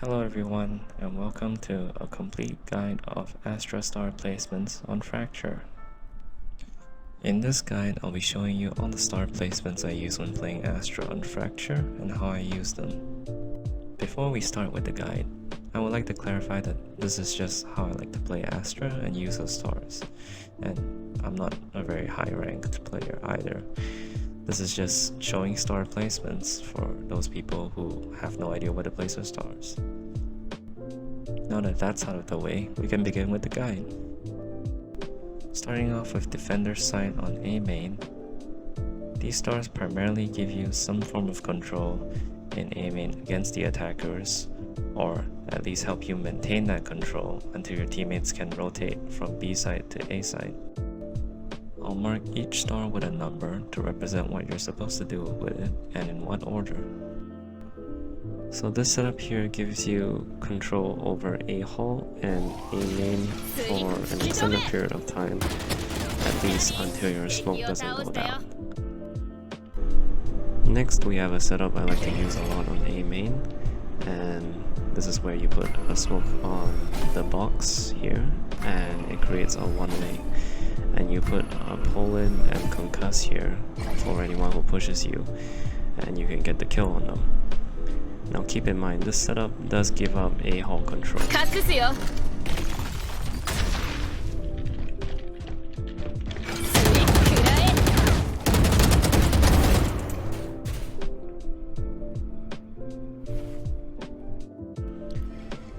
Hello everyone, and welcome to a complete guide of Astra star placements on Fracture. In this guide, I'll be showing you all the star placements I use when playing Astra on Fracture and how I use them. Before we start with the guide, I would like to clarify that this is just how I like to play Astra and use those stars, and I'm not a very high ranked player either. This is just showing star placements for those people who have no idea where to place their stars. Now that that's out of the way, we can begin with the guide. Starting off with Defender's Sight on A main, these stars primarily give you some form of control in A main against the attackers, or at least help you maintain that control until your teammates can rotate from B side to A side. I'll mark each star with a number to represent what you're supposed to do with it and in what order. So this setup here gives you control over A hull and A main for an extended period of time, at least until your smoke doesn't go down. Next we have a setup I like to use a lot on A main, and this is where you put a smoke on the box here and it creates a one-way. And you put a pull in and concuss here for anyone who pushes you, and you can get the kill on them. Now keep in mind, this setup does give up A hull control.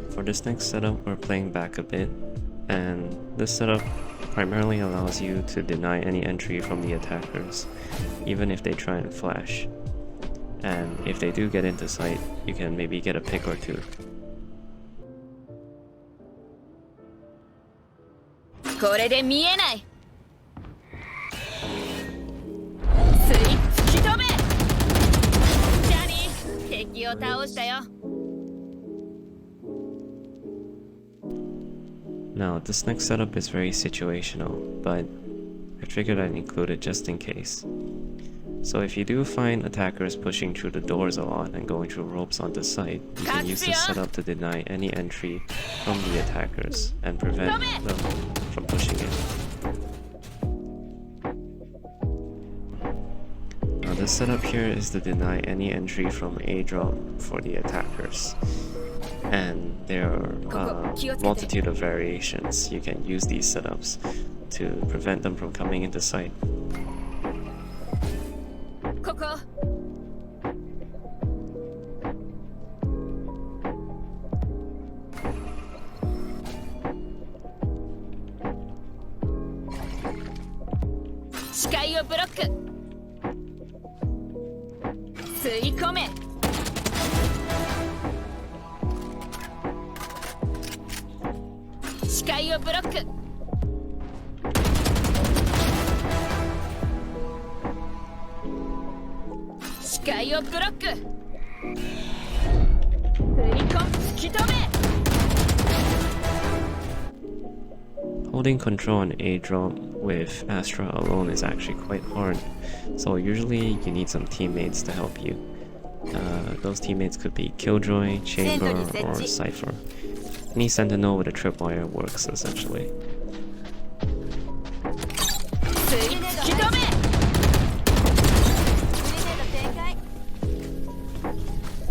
For this next setup, we're playing back a bit, and this setup primarily allows you to deny any entry from the attackers, even if they try and flash. And if they do get into sight, you can maybe get a pick or two. Now, this next setup is very situational, but I figured I'd include it just in case. So if you do find attackers pushing through the doors a lot and going through ropes onto site, you can use this setup to deny any entry from the attackers and prevent them from pushing in. Now this setup here is to deny any entry from A drop for the attackers. And there are a multitude of variations. You can use these setups to prevent them from coming into sight. Holding control on A drop with Astra alone is actually quite hard, so usually you need some teammates to help you. Those teammates could be Killjoy, Chamber, or Cypher. Any sentinel with a tripwire works essentially.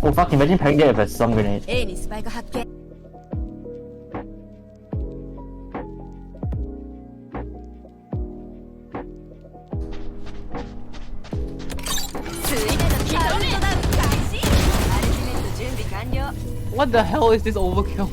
Oh fuck, imagine playing it with a stun grenade. What the hell is this overkill?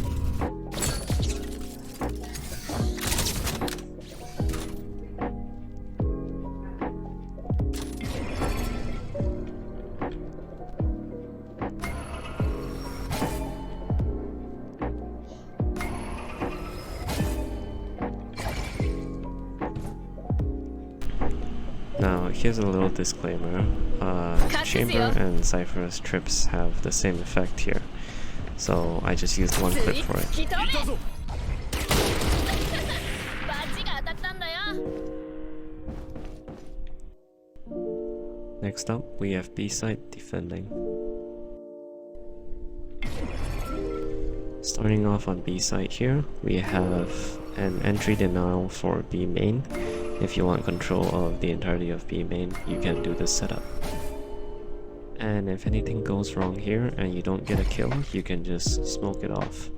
Now here's a little disclaimer, Chamber and Cypher's trips have the same effect here, so I just used one clip for it. Next up, we have B-side defending. Starting off on B site here, we have an entry denial for B main. If you want control of the entirety of B main, you can do this setup. And if anything goes wrong here and you don't get a kill, you can just smoke it off.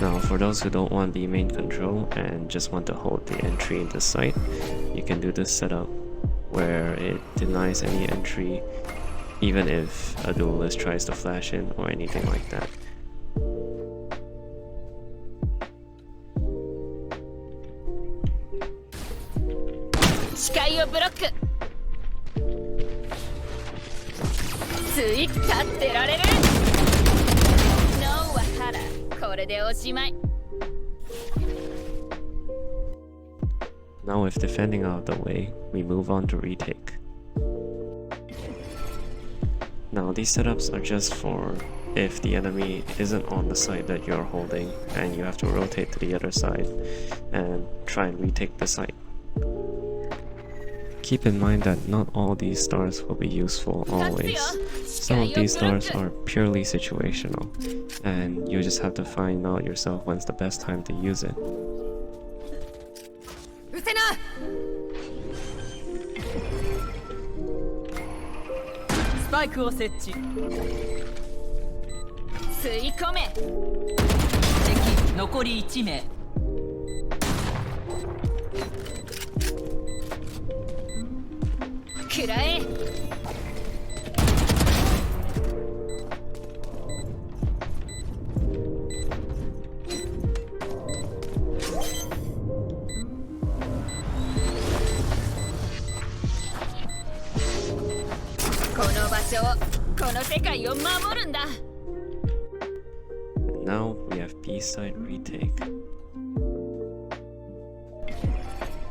Now for those who don't want B main control and just want to hold the entry in the site, you can do this setup where it denies any entry even if a duelist tries to flash in or anything like that. Now with defending out of the way, we move on to retake. Now these setups are just for if the enemy isn't on the side that you're holding and you have to rotate to the other side and try and retake the site. Keep in mind that not all these stars will be useful always. Some of these stars are purely situational, and you just have to find out yourself when's the best time to use it. And now we have B-side retake.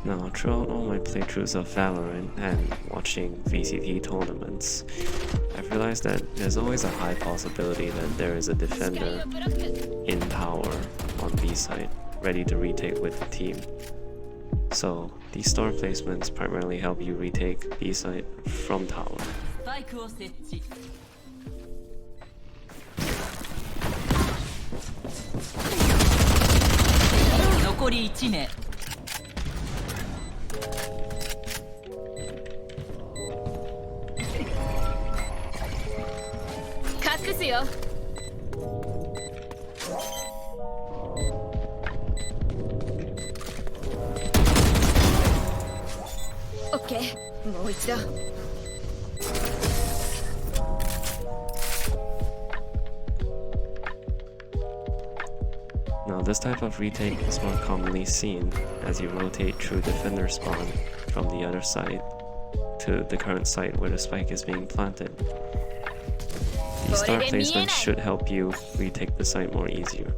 Now, throughout all my playthroughs of Valorant and watching VCT tournaments, I've realized that there's always a high possibility that there is a defender in tower on B-side, ready to retake with the team. So, these star placements primarily help you retake B-side from tower. Now this type of retake is more commonly seen as you rotate through defender spawn from the other side to the current site where the spike is being planted. These star placements should help you retake the site more easier.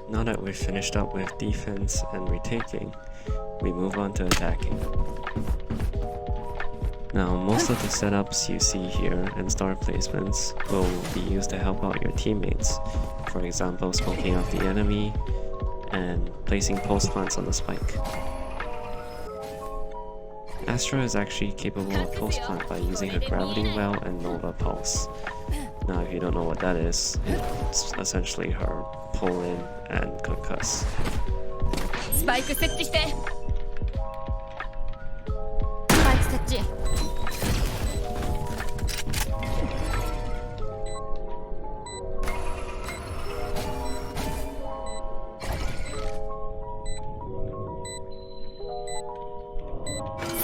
Now that we've finished up with defense and retaking, we move on to attacking. Now, most of the setups you see here and star placements will be used to help out your teammates. For example, smoking out the enemy and placing pulse plants on the spike. Astra is actually capable of pulse plant by using her gravity well and nova pulse. Now, if you don't know what that is, it's essentially her pull in and concuss.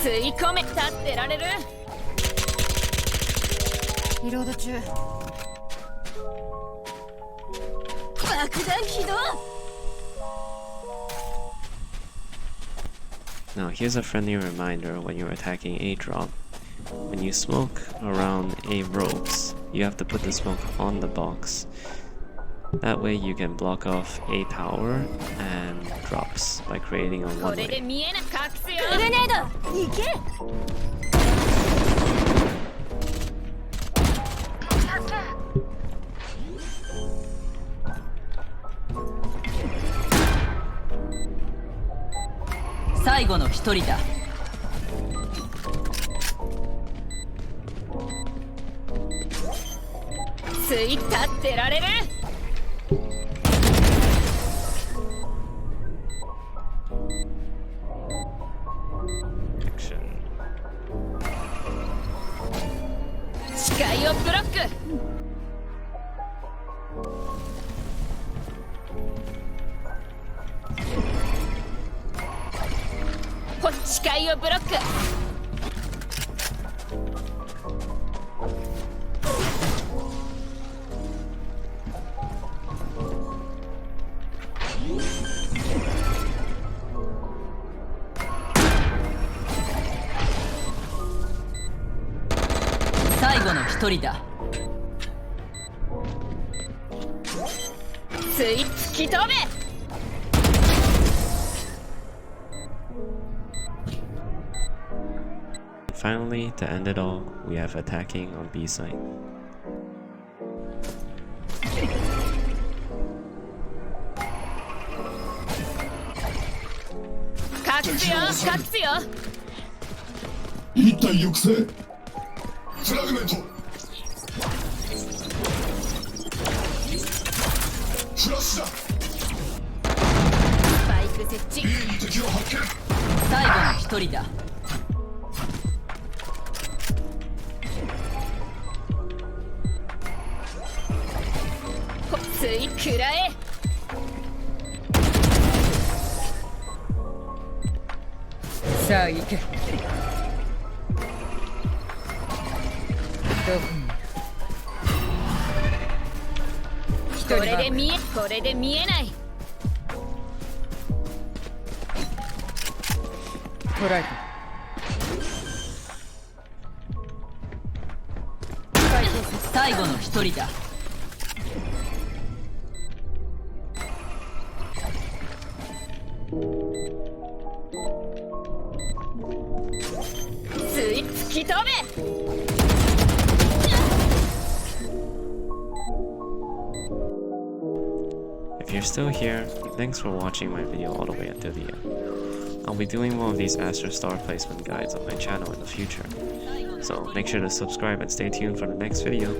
吸い込め。立ってられる。リロード中。爆弾起動。 Now here's a friendly reminder when you're attacking A drop. When you smoke around A ropes, you have to put the smoke on the box. That way you can block off A tower and drops by creating a これで one-way. 見えな隠すよ。グレネード。行け。最後の一人だ。つい立ってられる。 Action. 視界をブロック。視界をブロック。最後の一人だ。つい突き止め。 Finally, to end it all, we have attacking on B site. 隠すよ隠すよ。一体抑制フラグメントフラッシュだスパイク設置。 B に敵を発見最後の一人だ。つい食らえ。さあ行け。これで見えない。捕らえた。最後の一人だ。つい突き止め。 If you're still here, thanks for watching my video all the way until the end. I'll be doing more of these Astra star placement guides on my channel in the future, so make sure to subscribe and stay tuned for the next video.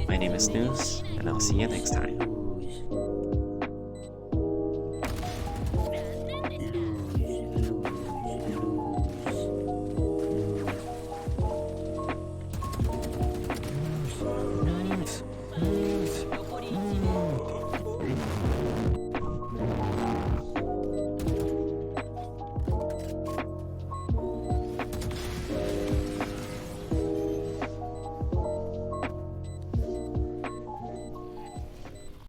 My name is News, and I'll see you next time.